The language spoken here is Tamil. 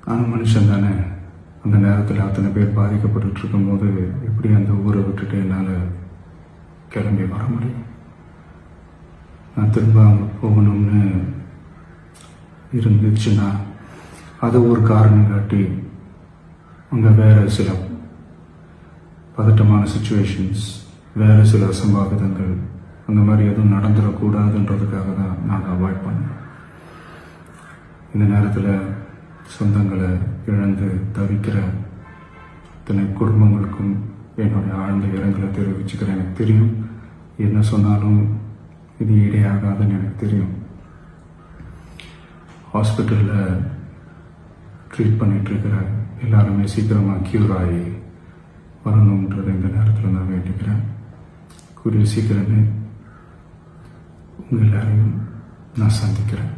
நானும் மனுஷன் தானே. அந்த நேரத்தில் அத்தனை பேர் பாதிக்கப்பட்டு இருக்கும்போது எப்படி அந்த ஊரை விட்டுட்டு என்னால் கிளம்பி வர முடியும்? நான் திரும்ப அங்கே போகணும்னு இருந்துச்சுன்னா அது ஒரு காரணம் காட்டி அங்கே வேறு சில பதட்டமான சுச்சுவேஷன்ஸ், வேறு சில அசம்பாவிதங்கள் அந்த மாதிரி எதுவும் நடந்துடக்கூடாதுன்றதுக்காக தான் நான் அவாய்ட் பண்ணேன். இந்த நேரத்தில் சொந்தங்களை இழந்து தவிக்கிற இத்தனை குடும்பங்களுக்கும் என்னுடைய ஆழ்ந்த இரங்கலை தெரிவிச்சுக்கிறேன். எனக்கு தெரியும், என்ன சொன்னாலும் இது ஈடையாகாதுன்னு எனக்கு தெரியும். ஹாஸ்பிட்டலில் ட்ரீட் பண்ணிகிட்ருக்கிற எல்லாருமே சீக்கிரமாக க்யூர் ஆகி வரணுன்றதை இந்த நேரத்தில் நான் வேண்டிக்கிறேன். கூடிய சீக்கிரமே உங்கள் எல்லாரையும் நான் சந்திக்கிறேன்.